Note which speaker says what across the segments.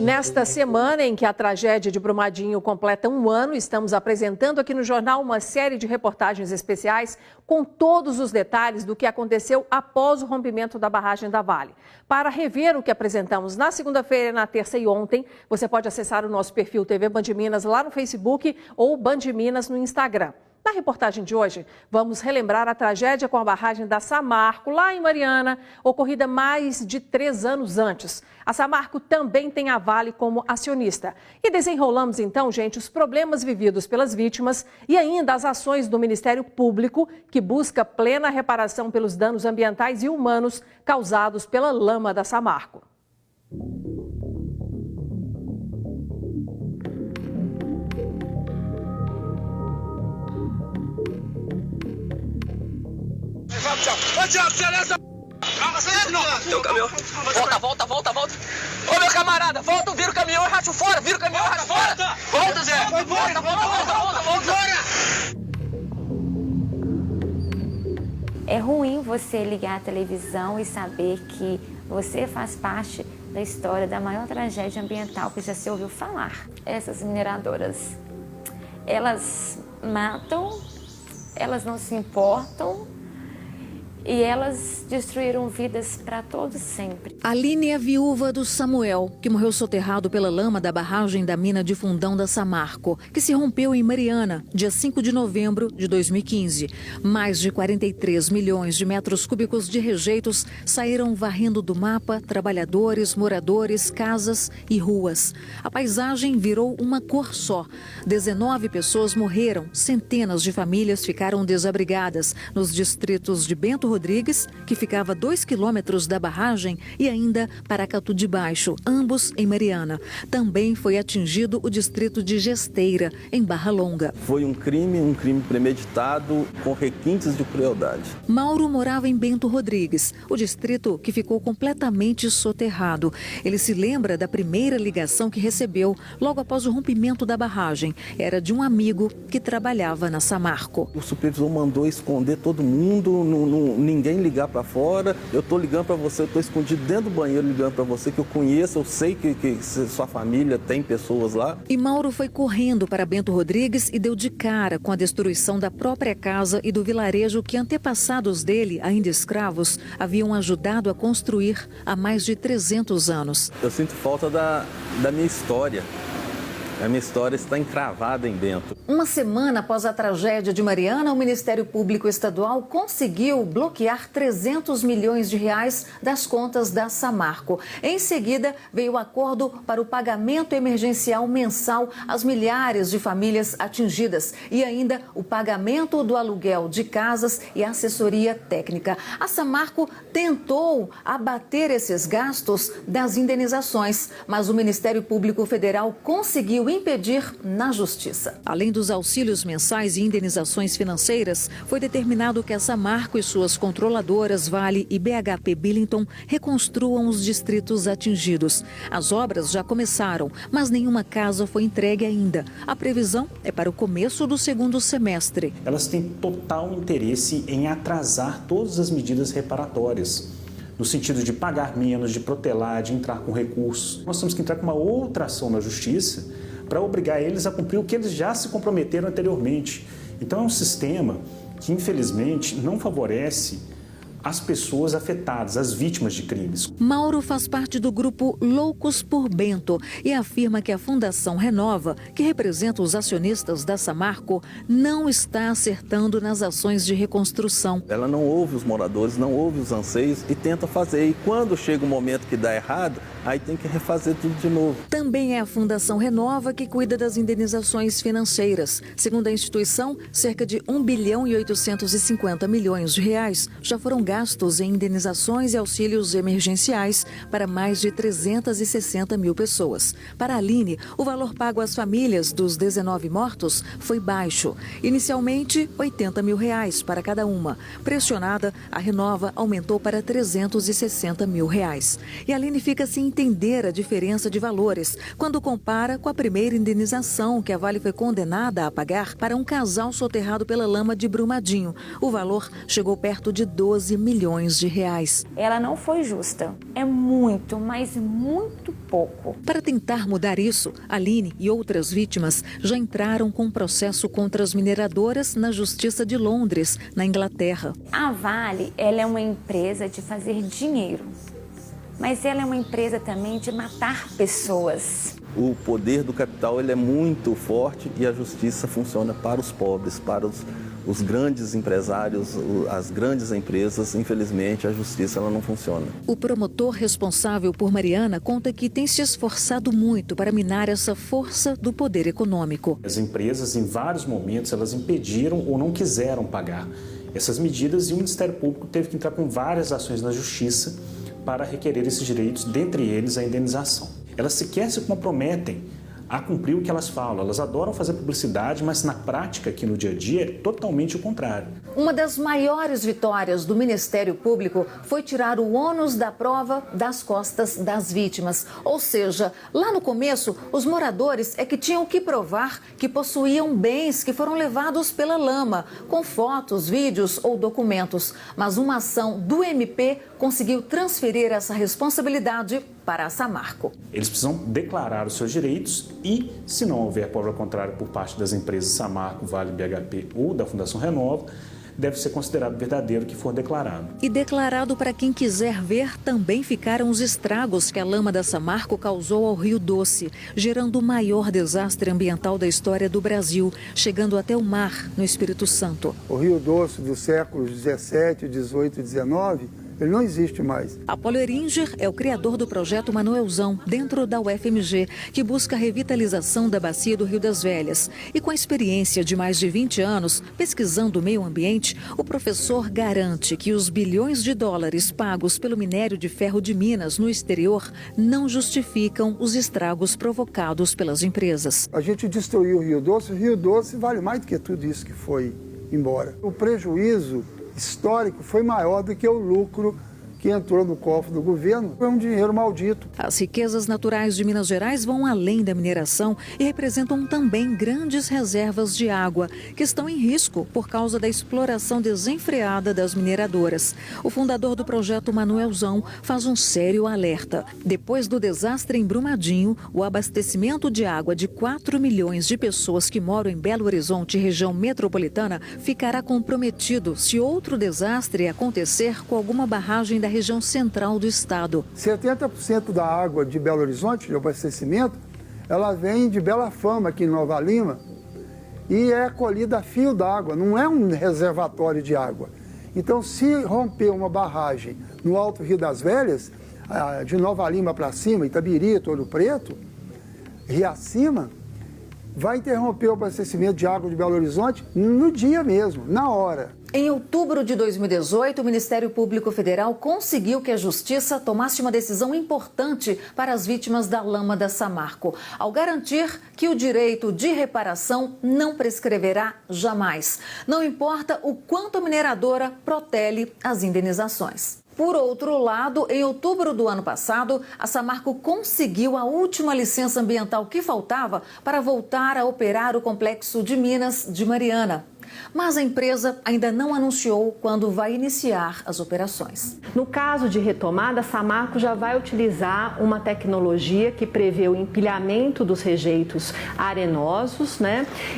Speaker 1: Nesta semana em que a tragédia de Brumadinho completa um ano, estamos apresentando aqui no jornal uma série de reportagens especiais com todos os detalhes do que aconteceu após o rompimento da barragem da Vale. Para rever o que apresentamos na segunda-feira, na terça e ontem, você pode acessar o nosso perfil TV Band Minas lá no Facebook ou Band Minas no Instagram. Na reportagem de hoje, vamos relembrar a tragédia com a barragem da Samarco, lá em Mariana, ocorrida mais de 3 anos antes. A Samarco também tem a Vale como acionista. E desenrolamos então, gente, os problemas vividos pelas vítimas e ainda as ações do Ministério Público, que busca plena reparação pelos danos ambientais e humanos causados pela lama da Samarco.
Speaker 2: Tchau, acelera!
Speaker 3: Teu caminhão. Volta. Ô, meu camarada, volta, vira o caminhão e racha fora, Volta, Zé. Volta.
Speaker 4: É ruim você ligar a televisão e saber que você faz parte da história da maior tragédia ambiental que já se ouviu falar. Essas mineradoras, elas matam, elas não se importam, e elas destruíram vidas para todos sempre.
Speaker 5: Aline é viúva do Samuel, que morreu soterrado pela lama da barragem da mina de Fundão da Samarco, que se rompeu em Mariana, dia 5 de novembro de 2015. Mais de 43 milhões de metros cúbicos de rejeitos saíram varrendo do mapa trabalhadores, moradores, casas e ruas. A paisagem virou uma cor só. 19 pessoas morreram, centenas de famílias ficaram desabrigadas nos distritos de Bento Rodrigues, que ficava a 2 quilômetros da barragem, e ainda Paracatu de Baixo, ambos em Mariana. Também foi atingido o distrito de Gesteira, em Barra Longa.
Speaker 6: Foi um crime premeditado com requintes de crueldade.
Speaker 5: Mauro morava em Bento Rodrigues, o distrito que ficou completamente soterrado. Ele se lembra da primeira ligação que recebeu logo após o rompimento da barragem. Era de um amigo que trabalhava na Samarco.
Speaker 6: O supervisor mandou esconder todo mundo, ninguém ligar para fora. Eu estou ligando para você, eu estou escondido dentro do banheiro ligando para você, que eu conheço, eu sei que sua família tem pessoas lá.
Speaker 5: E Mauro foi correndo para Bento Rodrigues e deu de cara com a destruição da própria casa e do vilarejo que antepassados dele, ainda escravos, haviam ajudado a construir há mais de 300 anos.
Speaker 6: Eu sinto falta da minha história. A minha história está encravada em Bento.
Speaker 5: Uma semana após a tragédia de Mariana, o Ministério Público Estadual conseguiu bloquear 300 milhões de reais das contas da Samarco. Em seguida, veio o acordo para o pagamento emergencial mensal às milhares de famílias atingidas e ainda o pagamento do aluguel de casas e assessoria técnica. A Samarco tentou abater esses gastos das indenizações, mas o Ministério Público Federal conseguiu impedir na Justiça. Além dos auxílios mensais e indenizações financeiras, foi determinado que a Samarco e suas controladoras Vale e BHP Billington reconstruam os distritos atingidos. As obras já começaram, mas nenhuma casa foi entregue ainda. A previsão é para o começo do segundo semestre.
Speaker 7: Elas têm total interesse em atrasar todas as medidas reparatórias, no sentido de pagar menos, de protelar, de entrar com recursos. Nós temos que entrar com uma outra ação na Justiça para obrigar eles a cumprir o que eles já se comprometeram anteriormente. Então é um sistema que, infelizmente, não favorece as pessoas afetadas, as vítimas de crimes.
Speaker 5: Mauro faz parte do grupo Loucos por Bento e afirma que a Fundação Renova, que representa os acionistas da Samarco, não está acertando nas ações de reconstrução.
Speaker 6: Ela não ouve os moradores, não ouve os anseios e tenta fazer. E quando chega o momento que dá errado, aí tem que refazer tudo de novo.
Speaker 5: Também é a Fundação Renova que cuida das indenizações financeiras. Segundo a instituição, cerca de 1 bilhão e 850 milhões de reais já foram gastos em indenizações e auxílios emergenciais para mais de 360 mil pessoas. Para a Aline, o valor pago às famílias dos 19 mortos foi baixo. Inicialmente, 80 mil reais para cada uma. Pressionada, a Renova aumentou para 360 mil reais. E a Aline fica sem entender a diferença de valores quando compara com a primeira indenização que a Vale foi condenada a pagar para um casal soterrado pela lama de Brumadinho. O valor chegou perto de 12 milhões de reais.
Speaker 4: Ela não foi justa. É muito, mas muito pouco.
Speaker 5: Para tentar mudar isso, Aline e outras vítimas já entraram com um processo contra as mineradoras na Justiça de Londres, na Inglaterra.
Speaker 4: A Vale, ela é uma empresa de fazer dinheiro, mas ela é uma empresa também de matar pessoas.
Speaker 6: O poder do capital ele é muito forte e a justiça funciona para os pobres, para os grandes empresários, as grandes empresas. Infelizmente, a justiça ela não funciona.
Speaker 5: O promotor responsável por Mariana conta que tem se esforçado muito para minar essa força do poder econômico.
Speaker 7: As empresas, em vários momentos, elas impediram ou não quiseram pagar essas medidas e o Ministério Público teve que entrar com várias ações na justiça para requerer esses direitos, dentre eles a indenização. Elas sequer se comprometem a cumprir o que elas falam. Elas adoram fazer publicidade, mas na prática, aqui no dia a dia, é totalmente o contrário.
Speaker 5: Uma das maiores vitórias do Ministério Público foi tirar o ônus da prova das costas das vítimas. Ou seja, lá no começo, os moradores é que tinham que provar que possuíam bens que foram levados pela lama, com fotos, vídeos ou documentos. Mas uma ação do MP conseguiu transferir essa responsabilidade para a Samarco.
Speaker 7: Eles precisam declarar os seus direitos e, se não houver prova contrária por parte das empresas Samarco, Vale, BHP ou da Fundação Renova, deve ser considerado verdadeiro o que for declarado.
Speaker 5: E declarado para quem quiser ver, também ficaram os estragos que a lama da Samarco causou ao Rio Doce, gerando o maior desastre ambiental da história do Brasil, chegando até o mar, no Espírito Santo.
Speaker 8: O Rio Doce dos séculos 17, 18 e 19, ele não existe mais.
Speaker 5: Apolo Eringer é o criador do projeto Manuelzão, dentro da UFMG, que busca a revitalização da bacia do Rio das Velhas. E com a experiência de mais de 20 anos pesquisando o meio ambiente, o professor garante que os bilhões de dólares pagos pelo minério de ferro de Minas no exterior não justificam os estragos provocados pelas empresas.
Speaker 8: A gente destruiu o Rio Doce vale mais do que tudo isso que foi embora. O prejuízo histórico foi maior do que o lucro que entrou no cofre do governo. Foi um dinheiro maldito.
Speaker 5: As riquezas naturais de Minas Gerais vão além da mineração e representam também grandes reservas de água, que estão em risco por causa da exploração desenfreada das mineradoras. O fundador do projeto Manuelzão faz um sério alerta. Depois do desastre em Brumadinho, o abastecimento de água de 4 milhões de pessoas que moram em Belo Horizonte e região metropolitana ficará comprometido se outro desastre acontecer com alguma barragem da região central do estado.
Speaker 8: 70% da água de Belo Horizonte, de abastecimento, ela vem de Bela Fama, aqui em Nova Lima, e é colhida a fio d'água, não é um reservatório de água. Então, se romper uma barragem no Alto Rio das Velhas, de Nova Lima para cima, Itabiri, Ouro Preto, e acima, vai interromper o abastecimento de água de Belo Horizonte no dia mesmo, na hora.
Speaker 5: Em outubro de 2018, o Ministério Público Federal conseguiu que a Justiça tomasse uma decisão importante para as vítimas da lama da Samarco, ao garantir que o direito de reparação não prescreverá jamais. Não importa o quanto a mineradora protele as indenizações. Por outro lado, em outubro do ano passado, a Samarco conseguiu a última licença ambiental que faltava para voltar a operar o complexo de Minas de Mariana. Mas a empresa ainda não anunciou quando vai iniciar as operações.
Speaker 9: No caso de retomada, a Samarco já vai utilizar uma tecnologia que prevê o empilhamento dos rejeitos arenosos,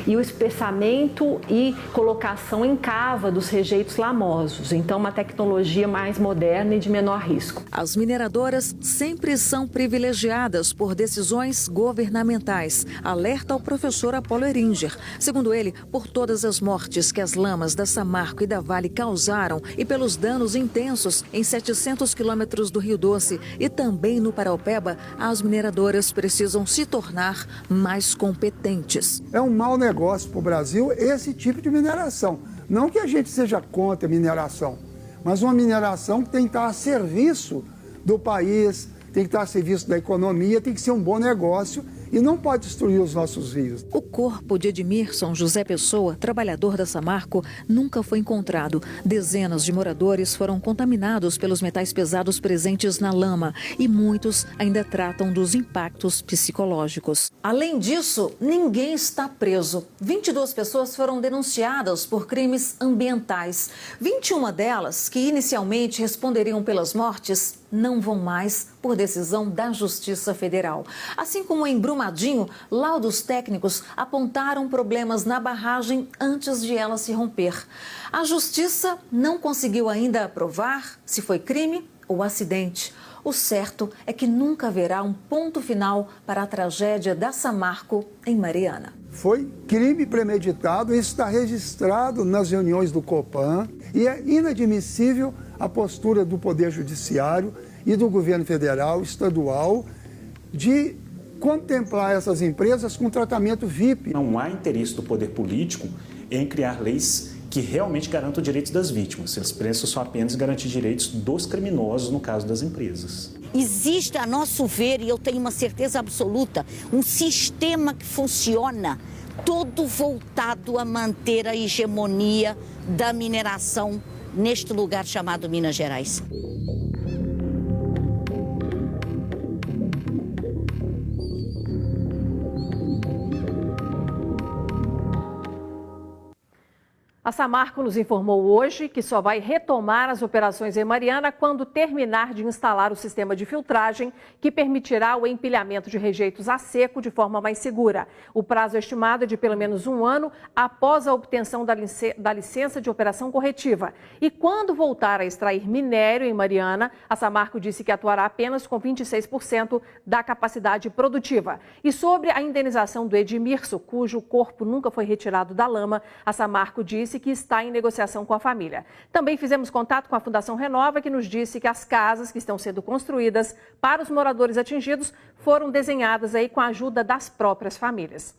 Speaker 9: e o espessamento e colocação em cava dos rejeitos lamosos. Então, uma tecnologia mais moderna e de menor risco.
Speaker 5: As mineradoras sempre são privilegiadas por decisões governamentais, alerta o professor Apolo Eringer. Segundo ele, por todas as mortes que as lamas da Samarco e da Vale causaram e pelos danos intensos em 700 quilômetros do Rio Doce e também no Paraopeba, as mineradoras precisam se tornar mais competentes.
Speaker 8: É um mau negócio para o Brasil esse tipo de mineração. Não que a gente seja contra a mineração, mas uma mineração que tem que estar a serviço do país, tem que estar a serviço da economia, tem que ser um bom negócio e não pode destruir os nossos rios.
Speaker 5: O corpo de Edmilson José Pessoa, trabalhador da Samarco, nunca foi encontrado. Dezenas de moradores foram contaminados pelos metais pesados presentes na lama e muitos ainda tratam dos impactos psicológicos. Além disso, ninguém está preso. 22 pessoas foram denunciadas por crimes ambientais. 21 delas, que inicialmente responderiam pelas mortes, não vão mais por decisão da Justiça Federal. Assim como em Brumadinho, laudos técnicos apontaram problemas na barragem antes de ela se romper. A Justiça não conseguiu ainda provar se foi crime ou acidente. O certo é que nunca haverá um ponto final para a tragédia da Samarco em Mariana.
Speaker 8: Foi crime premeditado, isso está registrado nas reuniões do Copan e é inadmissível a postura do Poder Judiciário e do governo federal, estadual, de contemplar essas empresas com tratamento VIP.
Speaker 7: Não há interesse do poder político em criar leis que realmente garantam os direitos das vítimas. Eles pensam só apenas em garantir direitos dos criminosos, no caso das empresas.
Speaker 10: Existe, a nosso ver, e eu tenho uma certeza absoluta, um sistema que funciona todo voltado a manter a hegemonia da mineração neste lugar chamado Minas Gerais.
Speaker 1: A Samarco nos informou hoje que só vai retomar as operações em Mariana quando terminar de instalar o sistema de filtragem que permitirá o empilhamento de rejeitos a seco de forma mais segura. O prazo estimado é de pelo menos 1 ano após a obtenção da licença de operação corretiva. E quando voltar a extrair minério em Mariana, a Samarco disse que atuará apenas com 26% da capacidade produtiva. E sobre a indenização do Edmilson, cujo corpo nunca foi retirado da lama, a Samarco disse que está em negociação com a família. Também fizemos contato com a Fundação Renova, que nos disse que as casas que estão sendo construídas para os moradores atingidos foram desenhadas aí com a ajuda das próprias famílias.